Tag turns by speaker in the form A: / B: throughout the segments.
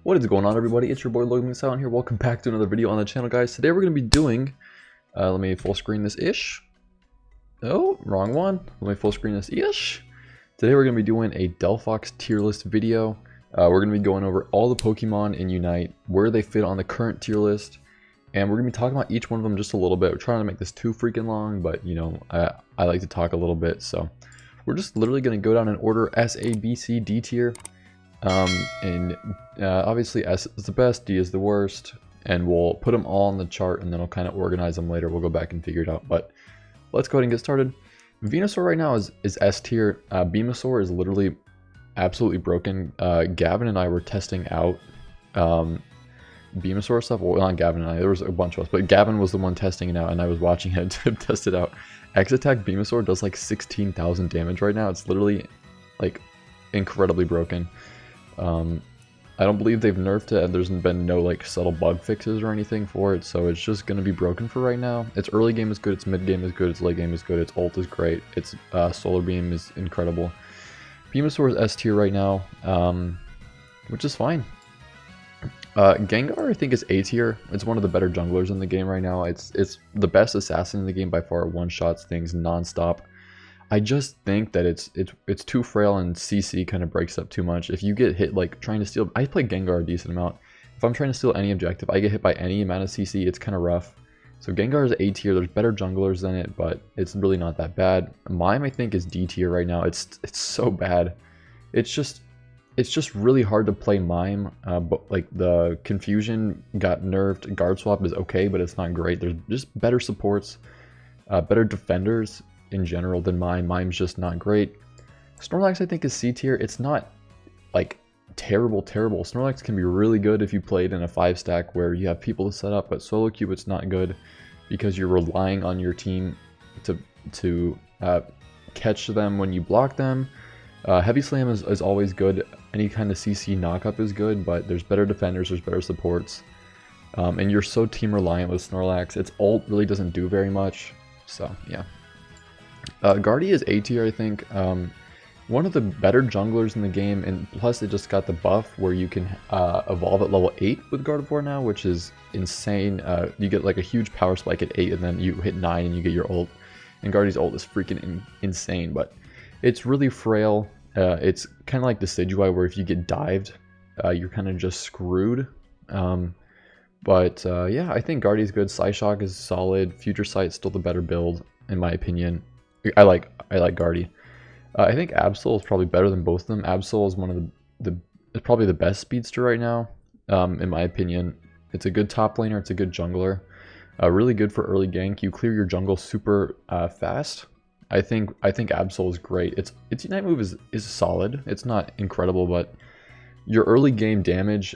A: What is going on, everybody? It's your boy Logan Silent here. Welcome back to another video on the channel, guys. Today we're going to be doing, let me full screen this ish. Oh, wrong one. Let me full screen this ish. Today we're going to be doing a Delphox tier list video. We're going to be going over all the Pokemon in Unite, where they fit on the current tier list, and we're going to be talking about each one of them just a little bit. We're trying to make this too freaking long, but you know, I like to talk a little bit, so we're just literally going to go down in order S, A, B, C, D tier. Obviously S is the best, D is the worst, and we'll put them all on the chart and then I'll kind of organize them later. We'll go back and figure it out, but let's go ahead and get started. Venusaur right now is S tier. Beamosaur is literally absolutely broken. Gavin and I were testing out Beamosaur stuff. Well, not Gavin and I, there was a bunch of us, but Gavin was the one testing it out and I was watching him test it out. X-Attack Beamosaur does like 16,000 damage right now. It's literally like incredibly broken. I don't believe they've nerfed it, and there's been no like subtle bug fixes or anything for it, so it's just going to be broken for right now. Its early game is good, its mid game is good, its late game is good, its ult is great, its solar beam is incredible. Beamosaur is S tier right now, which is fine. Gengar I think is A tier. It's one of the better junglers in the game right now. It's the best assassin in the game by far. One-shots things non-stop. I just think that it's too frail and CC kind of breaks up too much. If you get hit like trying to steal, I play Gengar a decent amount. If I'm trying to steal any objective, I get hit by any amount of CC, it's kind of rough. So Gengar is A tier. There's better junglers than it, but it's really not that bad. Mime I think is D tier right now. It's so bad. It's just really hard to play Mime. But like the confusion got nerfed. Guard swap is okay, but it's not great. There's just better supports, better defenders in general than Mime. Mime's just not great. Snorlax I think is C tier. It's not like terrible. Snorlax can be really good if you played in a 5-stack where you have people to set up, but solo queue it's not good because you're relying on your team to catch them when you block them. Heavy Slam is always good. Any kind of CC knockup is good, but there's better defenders, there's better supports, and you're so team reliant with Snorlax. Its ult really doesn't do very much, so yeah. Guardy is A tier I think. One of the better junglers in the game, and plus it just got the buff where you can evolve at level 8 with Gardevoir now, which is insane. You get like a huge power spike at 8 and then you hit 9 and you get your ult, and Guardy's ult is freaking insane, but it's really frail. It's kind of like Decidueye where if you get dived, you're kind of just screwed. Yeah, I think Guardy's good. Psyshock is solid. Future Sight's still the better build in my opinion. I like Guardy. I think Absol is probably better than both of them. Absol is one of probably the best speedster right now, in my opinion. It's a good top laner. It's a good jungler. Really good for early gank. You clear your jungle super fast. I think Absol is great. Its Unite move is solid. It's not incredible, but your early game damage,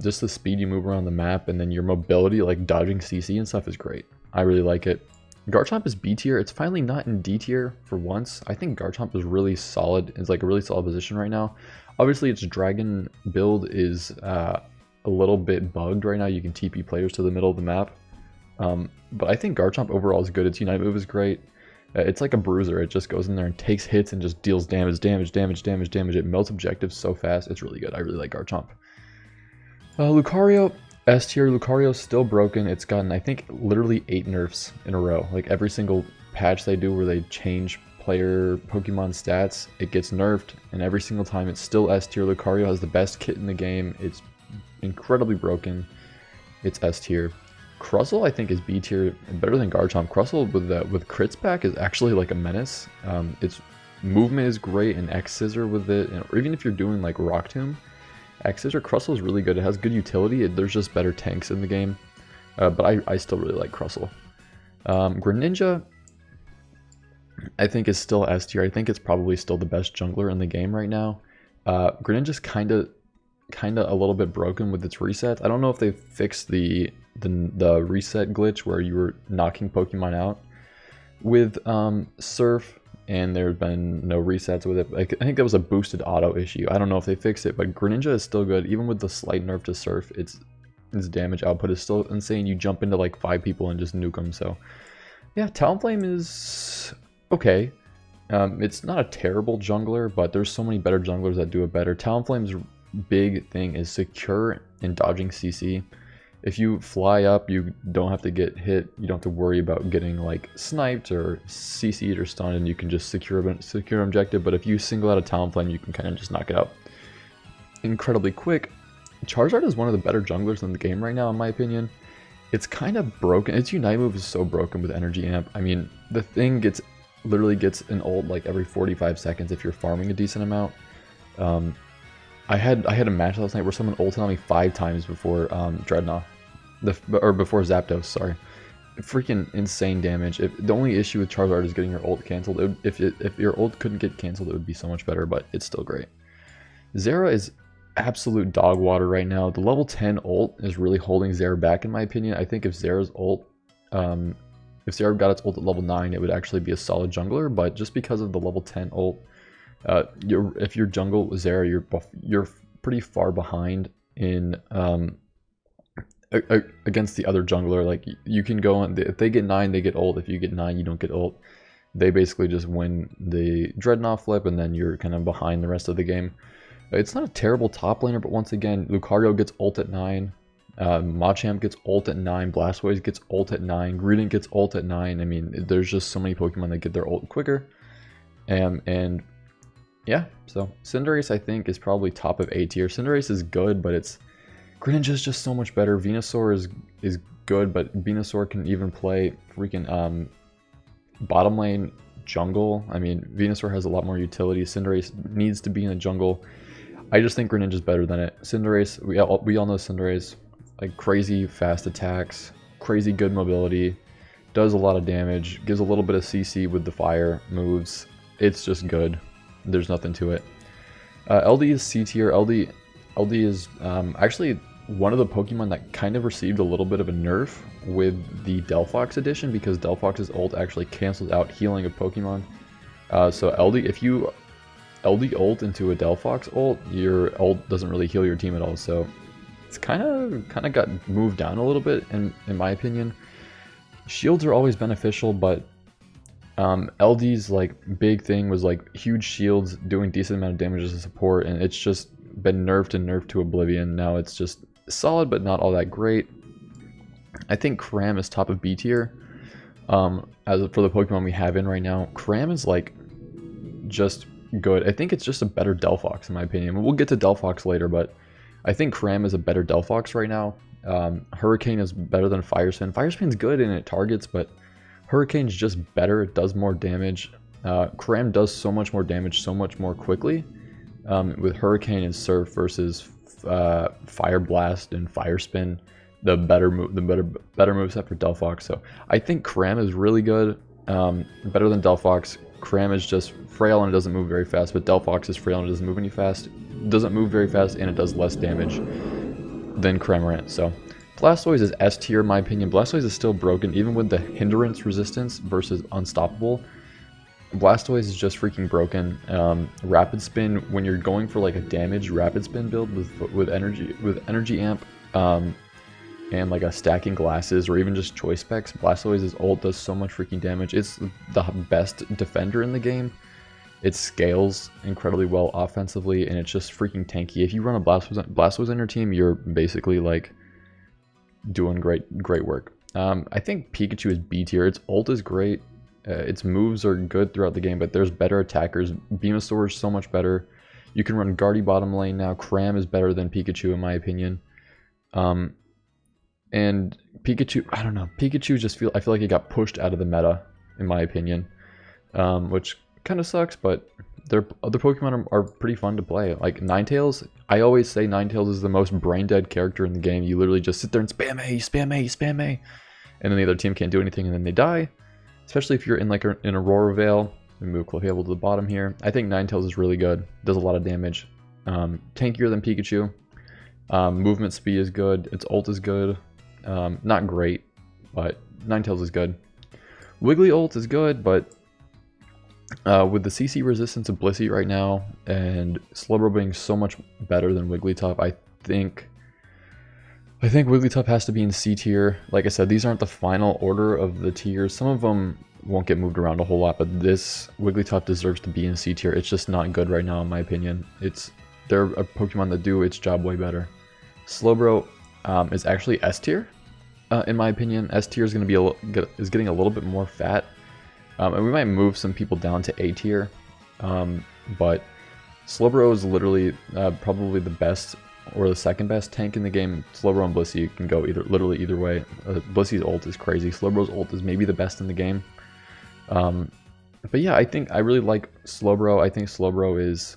A: just the speed you move around the map, and then your mobility, like dodging CC and stuff, is great. I really like it. Garchomp is B tier. It's finally not in D tier for once. I think Garchomp is really solid. It's like a really solid position right now. Obviously, its dragon build is a little bit bugged right now. You can TP players to the middle of the map. But I think Garchomp overall is good. Its Unite move is great. It's like a bruiser. It just goes in there and takes hits and just deals damage. It melts objectives so fast. It's really good. I really like Garchomp. Lucario, S tier. Lucario's still broken. It's gotten, I think, literally 8 nerfs in a row. Like every single patch they do where they change player Pokemon stats, it gets nerfed, and every single time it's still S tier. Lucario has the best kit in the game. It's incredibly broken. It's S tier. Crustle I think is B tier, better than Garchomp. Crustle with crits back is actually like a menace. Its movement is great, and X Scissor with it, or even if you're doing like Rock Tomb, X Scissor Crustle is really good. It has good utility. There's just better tanks in the game, but I still really like Crustle. Greninja I think is still S tier. I think it's probably still the best jungler in the game right now. Greninja's kind of a little bit broken with its resets. I don't know if they fixed the reset glitch where you were knocking Pokemon out with Surf, and there have been no resets with it. I think that was a boosted auto issue. I don't know if they fixed it, but Greninja is still good. Even with the slight nerf to Surf, its damage output is still insane. You jump into like 5 people and just nuke them. So yeah, Talonflame is okay. It's not a terrible jungler, but there's so many better junglers that do it better. Talonflame's big thing is secure and dodging CC. If you fly up, you don't have to get hit. You don't have to worry about getting like sniped or CC'd or stunned, and you can just secure an objective. But if you single out a Talonflame, you can kind of just knock it out incredibly quick. Charizard is one of the better junglers in the game right now, in my opinion. It's kind of broken. Its Unite move is so broken with Energy Amp. I mean, the thing literally gets an ult like every 45 seconds if you're farming a decent amount. I had a match last night where someone ulted on me 5 times before Dreadnought, before Zapdos. Sorry, freaking insane damage. The only issue with Charizard is getting your ult canceled. If your ult couldn't get canceled, it would be so much better. But it's still great. Zera is absolute dog water right now. The level 10 ult is really holding Zera back, in my opinion. I think if Zera's ult, if Zera got its ult at level 9, it would actually be a solid jungler. But just because of the level 10 ult, if you're jungle with Zera, you're pretty far behind in against the other jungler. Like, you can go on, if they get 9, they get ult. If you get 9, you don't get ult. They basically just win the Dreadnought flip, and then you're kind of behind the rest of the game. It's not a terrible top laner, but once again, Lucario gets ult at 9, Machamp gets ult at 9, Blastoise gets ult at 9, Greedent gets ult at 9. I mean, there's just so many Pokemon that get their ult quicker. And yeah, so Cinderace, I think, is probably top of A tier. Cinderace is good, but Greninja is just so much better. Venusaur is good, but Venusaur can even play freaking bottom lane jungle. I mean, Venusaur has a lot more utility. Cinderace needs to be in the jungle. I just think Greninja is better than it. Cinderace, we all know Cinderace, like crazy fast attacks, crazy good mobility, does a lot of damage, gives a little bit of CC with the fire moves. It's just good. There's nothing to it. LD is C tier. LD is actually one of the Pokemon that kind of received a little bit of a nerf with the Delphox edition, because Delphox's ult actually cancels out healing of Pokemon. So LD, if you LD ult into a Delphox ult, your ult doesn't really heal your team at all. So it's kind of got moved down a little bit in my opinion. Shields are always beneficial, but LD's like big thing was like huge shields doing decent amount of damage as a support, and it's just been nerfed to oblivion. Now it's just solid, but not all that great. I think Cram is top of B tier. As for the Pokemon we have in right now, Cram is like just good. I think it's just a better Delphox in my opinion. We'll get to Delphox later, but I think Cram is a better Delphox right now. Hurricane is better than Firespin. Firespin's good and it targets, but Hurricane's just better. It does more damage. Cram does so much more damage so much more quickly with Hurricane and Surf versus Fire Blast and Firespin. The better moveset for Delphox. So I think Cram is really good, better than Delphox. Cram is just frail and it doesn't move very fast, but Delphox is frail and it doesn't move very fast, and it does less damage than Cramorant. So Blastoise is S tier in my opinion. Blastoise is still broken, even with the hindrance resistance versus unstoppable. Blastoise is just freaking broken. Rapid Spin, when you're going for like a damage Rapid Spin build with energy amp, and like a stacking glasses or even just choice specs, Blastoise's ult does so much freaking damage. It's the best defender in the game. It scales incredibly well offensively, and it's just freaking tanky. If you run a Blastoise on your team, you're basically like doing great work. I think Pikachu is B tier. Its ult is great. Its moves are good throughout the game, but there's better attackers. Venusaur is so much better. You can run Guardy bottom lane now. Cram is better than Pikachu in my opinion. And Pikachu, I don't know. Pikachu I feel like it got pushed out of the meta, in my opinion, which kind of sucks. But their other Pokemon are pretty fun to play. Like Ninetales, I always say Ninetales is the most brain dead character in the game. You literally just sit there and spam A, spam A, spam A, and then the other team can't do anything, and then they die. Especially if you're in like in Aurora Vale. We move Clefable to the bottom here. I think Ninetales is really good. Does a lot of damage. Tankier than Pikachu. Movement speed is good. Its ult is good. Not great, but Ninetales is good. Wiggly ult is good, but with the CC resistance of Blissey right now and Slowbro being so much better than Wigglytuff, I think Wigglytuff has to be in C tier. Like I said, these aren't the final order of the tiers. Some of them won't get moved around a whole lot, but this Wigglytuff deserves to be in C tier. It's just not good right now in my opinion. It's they're a Pokemon that do its job way better. Slowbro is actually S tier, in my opinion. S tier is going to be is getting a little bit more fat, and we might move some people down to A tier. But Slowbro is literally probably the best or the second best tank in the game. Slowbro and Blissey can go literally either way. Blissey's ult is crazy. Slowbro's ult is maybe the best in the game. But yeah, I really like Slowbro. I think Slowbro is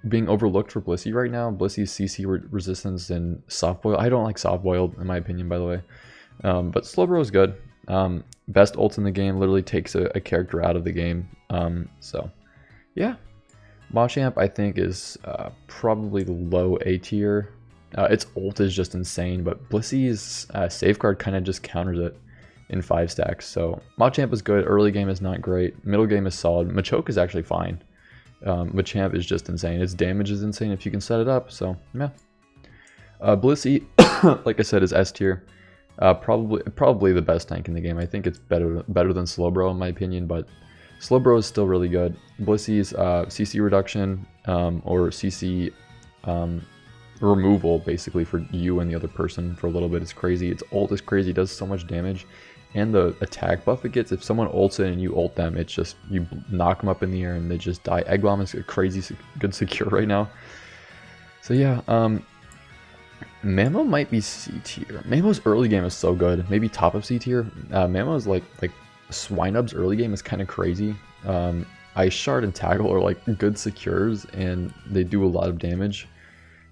A: being overlooked for Blissey right now. Blissey's CC resistance and soft boil. I don't like soft boiled in my opinion, by the way. But Slowbro is good. Best ult in the game, literally takes a character out of the game. So yeah. Machamp I think is probably low A tier. Its ult is just insane, but Blissey's safeguard kind of just counters it in 5 stacks. So Machamp is good. Early game is not great. Middle game is solid. Machoke is actually fine. Machamp is just insane. Its damage is insane if you can set it up. So yeah. Blissey, like I said, is S tier. Probably the best tank in the game. I think it's better than Slowbro in my opinion, but Slowbro is still really good. Blissey's CC reduction or CC removal basically for you and the other person for a little bit is crazy. Its ult is crazy, it does so much damage. And the attack buff it gets, if someone ults it and you ult them, it's just, you knock them up in the air and they just die. Egg Bomb is a crazy good secure right now. So yeah, Mamo might be C tier. Mamo's early game is so good. Maybe top of C tier. Mamo's like Swinub's early game is kind of crazy. Ice Shard and Tackle are like good secures and they do a lot of damage.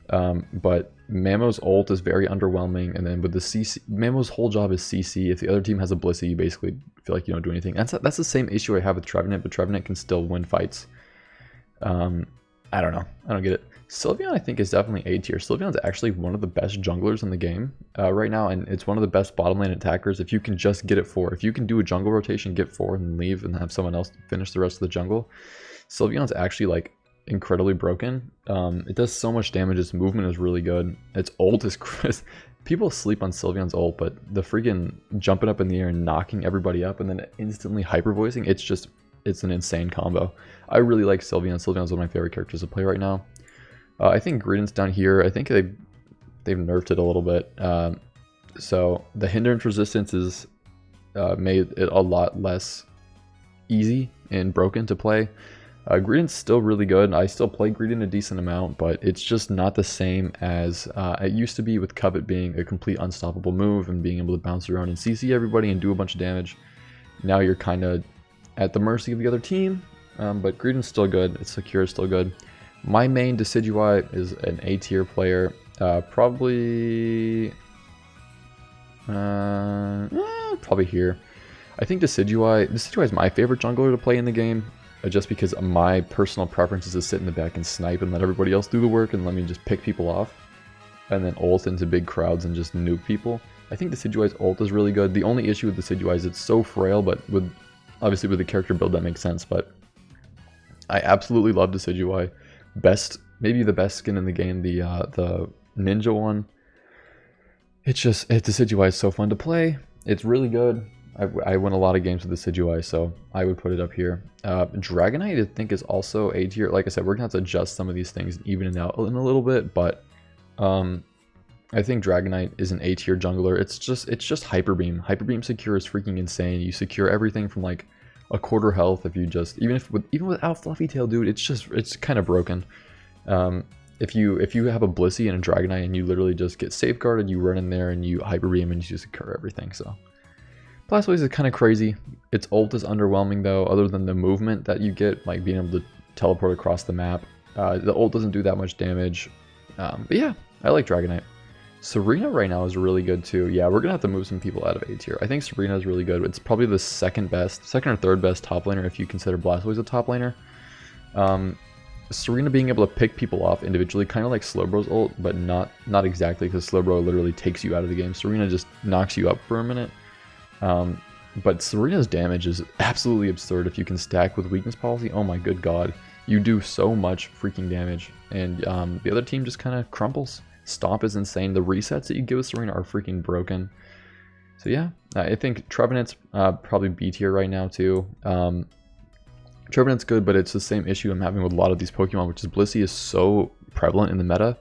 A: But Mamo's ult is very underwhelming, and then with the CC, Mamo's whole job is CC. If the other team has a Blissey, you basically feel like you don't do anything. That's the same issue I have with Trevenant, but Trevenant can still win fights. I don't know. I don't get it. Sylveon I think is definitely A tier. Sylveon's actually one of the best junglers in the game right now, and it's one of the best bottom lane attackers if you can just get it 4. If you can do a jungle rotation, get 4 and leave and have someone else finish the rest of the jungle. Sylveon's actually like incredibly broken. It does so much damage. Its movement is really good. Its ult is people sleep on Sylveon's ult, but the freaking jumping up in the air and knocking everybody up and then instantly hyper voicing, it's an insane combo. I really like Sylveon. Sylveon's one of my favorite characters to play right now. I think Greedent's down here. I think they've nerfed it a little bit. So the hindrance resistance is made it a lot less easy and broken to play. Greedent's still really good. I still play Greedent a decent amount, but it's just not the same as it used to be, with Covet being a complete unstoppable move and being able to bounce around and CC everybody and do a bunch of damage. Now you're kind of at the mercy of the other team, but Greedent's still good. Its secure is still good. My main Decidueye is an A tier player. Probably here. I think Decidueye is my favorite jungler to play in the game. Just because my personal preference is to sit in the back and snipe and let everybody else do the work and let me just pick people off. And then ult into big crowds and just nuke people. I think Decidueye's ult is really good. The only issue with Decidueye is it's so frail, but obviously with the character build that makes sense. But I absolutely love Decidueye. Maybe the best skin in the game, the ninja one. Decidueye is so fun to play. It's really good. I win a lot of games with the Decidueye, so I would put it up here. Dragonite I think is also A tier. Like I said, we're gonna have to adjust some of these things and even it out in a little bit, but I think Dragonite is an A tier jungler. It's just Hyper Beam. Hyper Beam secure is freaking insane. You secure everything from like a quarter health if you just even without Fluffy Tail, dude. It's kind of broken. If you have a Blissey and a Dragonite and you literally just get safeguarded, you run in there and you Hyper Beam and you just secure everything. So Blastoise is kind of crazy. Its ult is underwhelming though, other than the movement that you get, like being able to teleport across the map. The ult doesn't do that much damage. But yeah, I like Dragonite. Serena right now is really good too. Yeah, we're gonna have to move some people out of A tier. I think Serena is really good. It's probably the second or third best top laner if you consider Blastoise a top laner. Serena being able to pick people off individually, kind of like Slowbro's ult, but not exactly, because Slowbro literally takes you out of the game. Serena just knocks you up for a minute. But Serena's damage is absolutely absurd if you can stack with weakness policy. Oh my good god. You do so much freaking damage. And the other team just kind of crumples. Stomp is insane. The resets that you give with Serena are freaking broken. So yeah, I think Trevenant's probably B tier right now too. Trevenant's good, but it's the same issue I'm having with a lot of these Pokemon, which is Blissey is so prevalent in the meta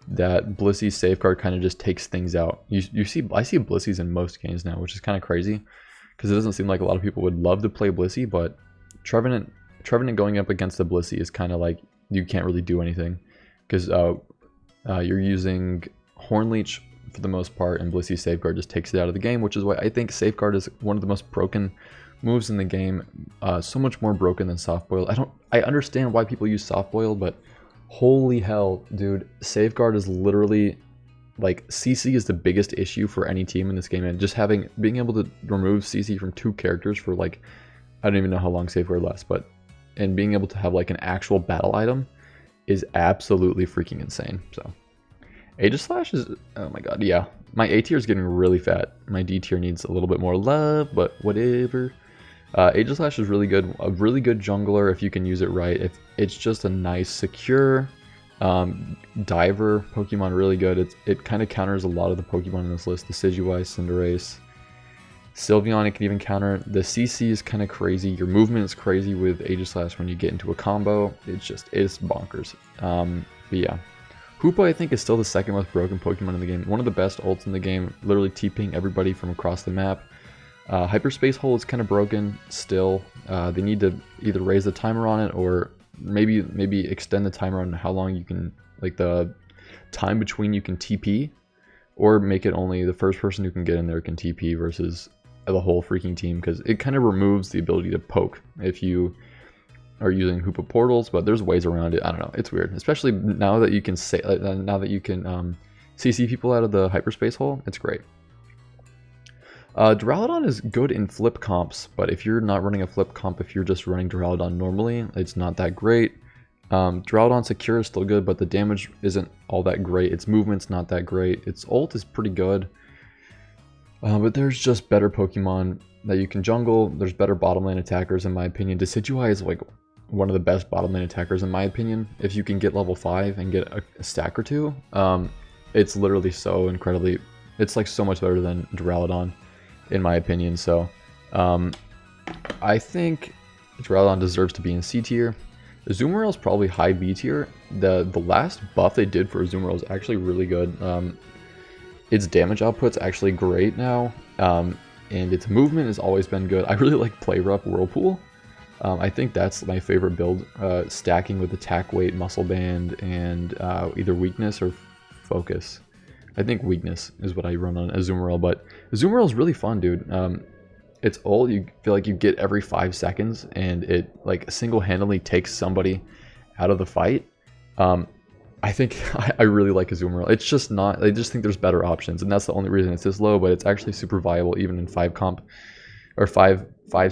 A: that Blissey's safeguard kind of just takes things out. I see Blissey's in most games now, which is kind of crazy because it doesn't seem like a lot of people would love to play Blissey, but Trevenant going up against the Blissey is kind of like you can't really do anything because you're using Hornleech for the most part, and Blissey's safeguard just takes it out of the game, which is why I think safeguard is one of the most broken moves in the game. So much more broken than soft boil. I understand why people use soft boil, but holy hell, dude, safeguard is literally like CC is the biggest issue for any team in this game, and just being able to remove CC from 2 characters for like, I don't even know how long safeguard lasts, but and being able to have like an actual battle item is absolutely freaking insane. So Aegislash is, oh my god, yeah, my A tier is getting really fat. My D tier needs a little bit more love, but whatever. Aegislash is really good, a really good jungler if you can use it right. If it's just a nice, secure diver Pokemon, really good. It kind of counters a lot of the Pokemon in this list. The Decidueye, Cinderace, Sylveon, it can even counter. The CC is kind of crazy. Your movement is crazy with Aegislash when you get into a combo. It's bonkers. But yeah. Hoopa, I think, is still the second most broken Pokemon in the game. One of the best ults in the game, literally TPing everybody from across the map. Hyperspace Hole is kind of broken still. They need to either raise the timer on it or maybe extend the timer on how long you can, like the time between you can TP, or make it only the first person who can get in there can TP versus the whole freaking team, because it kind of removes the ability to poke if you are using Hoopa portals, but there's ways around it. I don't know, it's weird, especially now that you can CC people out of the hyperspace hole. It's great. Duraludon is good in flip comps, but if you're not running a flip comp, if you're just running Duraludon normally, it's not that great. Duraludon Secure is still good, but the damage isn't all that great. Its movement's not that great. Its ult is pretty good. But there's just better Pokemon that you can jungle. There's better bottom lane attackers in my opinion. Decidueye is like one of the best bottom lane attackers in my opinion. If you can get level 5 and get a stack or 2, it's literally so incredibly, it's like so much better than Duraludon in my opinion. So I think Duraludon deserves to be in C tier. Azumarill is probably high B tier. The last buff they did for Azumarill is actually really good. Its damage output's actually great now, and its movement has always been good. I really like Play Rough Whirlpool. I think that's my favorite build, stacking with attack weight, muscle band, and either weakness or focus. I think weakness is what I run on Azumarill, but Azumarill is really fun, dude. It's ult, you feel like you get every 5 seconds, and it like single-handedly takes somebody out of the fight. I think I really like Azumarill. It's just not, I just think there's better options, and that's the only reason it's this low, but it's actually super viable even in 5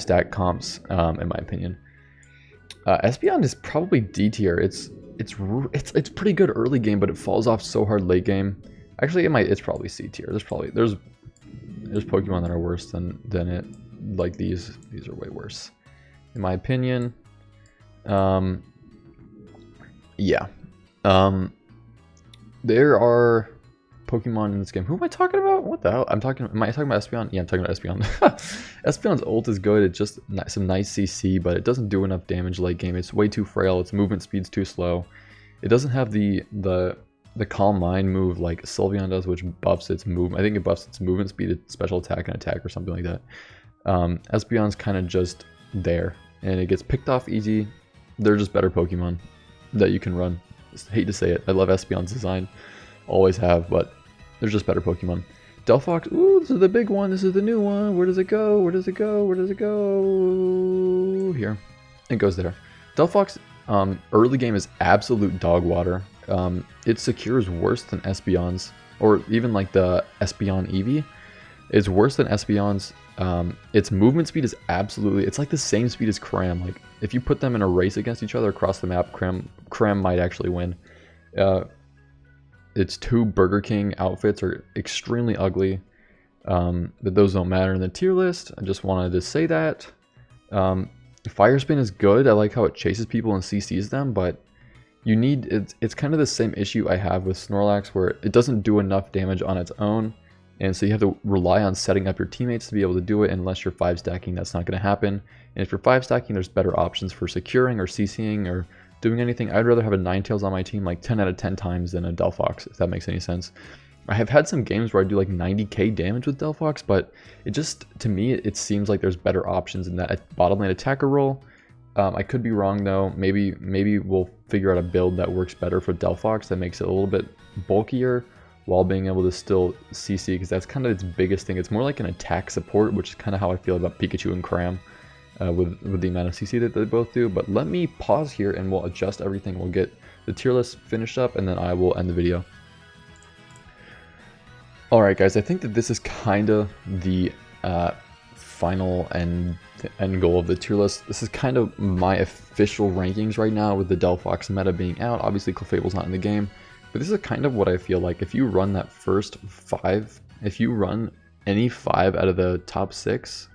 A: stack comps, in my opinion. Espeon is probably D tier. It's pretty good early game, but it falls off so hard late game. Actually, it's probably C tier. There's Pokemon that are worse than it. Like these are way worse, in my opinion. Yeah. There are Pokemon in this game. Who am I talking about? What the hell? Am I talking about Espeon? Yeah, I'm talking about Espeon. Espeon's ult is good. It's just some nice CC, but it doesn't do enough damage late game. It's way too frail. Its movement speed's too slow. It doesn't have the Calm Mind move like Sylveon does, which buffs its movement. I think it buffs its movement speed, its special attack and attack, or something like that. Espeon's kind of just there, and it gets picked off easy. They're just better Pokemon that you can run. Hate to say it. I love Espeon's design. Always have, but there's just better Pokemon. Delphox, ooh, this is the big one. This is the new one. Where does it go? Where does it go? Where does it go? Here. It goes there. Delphox, early game is absolute dog water. Its Secure is worse than Espeon's, or even like the Espeon Eevee. It's worse than Espeon's. Its movement speed is absolutely, it's like the same speed as Cram. Like if you put them in a race against each other across the map, Cram might actually win. Its 2 Burger King outfits are extremely ugly, but those don't matter in the tier list. I just wanted to say that. Fire Spin is good. I like how it chases people and CCs them, but you need, it's kind of the same issue I have with Snorlax, where it doesn't do enough damage on its own, And so you have to rely on setting up your teammates to be able to do it. Unless you're 5 stacking, that's not going to happen. And if you're 5 stacking, there's better options for securing or CCing or doing anything. I'd rather have a Ninetales on my team like 10 out of 10 times than a Delphox, if that makes any sense. I have had some games where I do like 90k damage with Delphox, but it just, to me, it seems like there's better options in that bottom lane attacker role. I could be wrong though. Maybe we'll figure out a build that works better for Delphox that makes it a little bit bulkier while being able to still CC, because that's kind of its biggest thing. It's more like an attack support, which is kind of how I feel about Pikachu and Cram with the amount of CC that they both do. But let me pause here and we'll adjust everything. We'll get the tier list finished up and then I will end the video. Alright guys, I think that this is kind of the final end goal of the tier list. This is kind of my official rankings right now with the Delphox meta being out. Obviously Clefable's not in the game, but this is kind of what I feel like. If you run that first 5, if you run any 5 out of the top 6,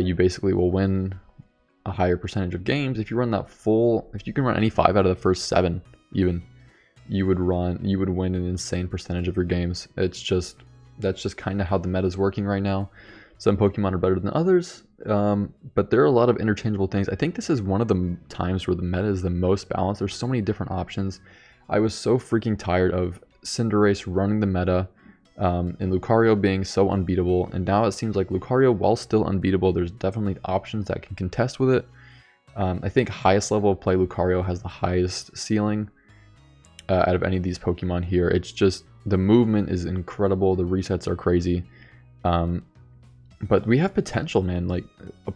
A: you basically will win a higher percentage of games. If you run that full, if you can run any 5 out of the first 7 even, you would win an insane percentage of your games. That's just kind of how the meta is working right now. Some Pokemon are better than others, but there are a lot of interchangeable things. I think this is one of the times where the meta is the most balanced. There's so many different options. I was so freaking tired of Cinderace running the meta and Lucario being so unbeatable, and now it seems like Lucario, while still unbeatable, there's definitely options that can contest with it. I think highest level of play, Lucario has the highest ceiling out of any of these Pokemon here. It's just, the movement is incredible, the resets are crazy. But we have potential, man. Like,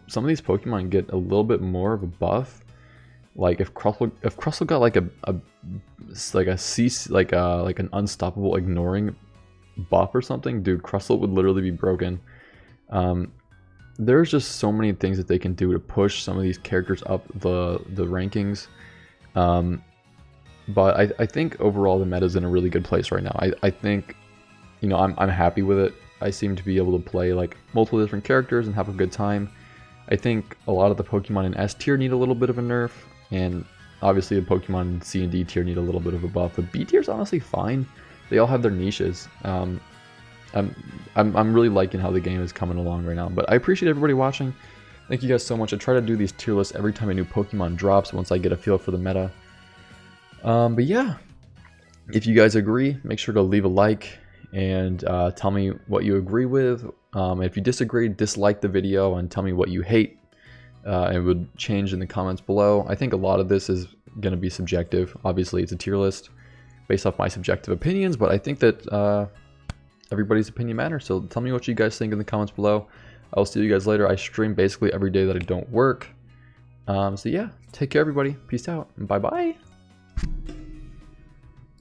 A: some of these Pokemon get a little bit more of a buff. Like if Crustle got like an unstoppable ignoring buff or something, dude, Crustle would literally be broken. There's just so many things that they can do to push some of these characters up the rankings. But I think overall the meta's in a really good place right now. I think, you know, I'm happy with it. I seem to be able to play like multiple different characters and have a good time. I think a lot of the Pokemon in S tier need a little bit of a nerf, and obviously the Pokemon in C and D tier need a little bit of a buff. But B tier is honestly fine. They all have their niches. I'm really liking how the game is coming along right now. But I appreciate everybody watching. Thank you guys so much. I try to do these tier lists every time a new Pokemon drops once I get a feel for the meta. But yeah, if you guys agree, make sure to leave a like and tell me what you agree with. If you disagree, dislike the video and tell me what you hate. It would change in the comments below. I think a lot of this is going to be subjective. Obviously, it's a tier list based off my subjective opinions, but I think that everybody's opinion matters. So tell me what you guys think in the comments below. I'll see you guys later. I stream basically every day that I don't work. So yeah, take care everybody. Peace out. Bye bye.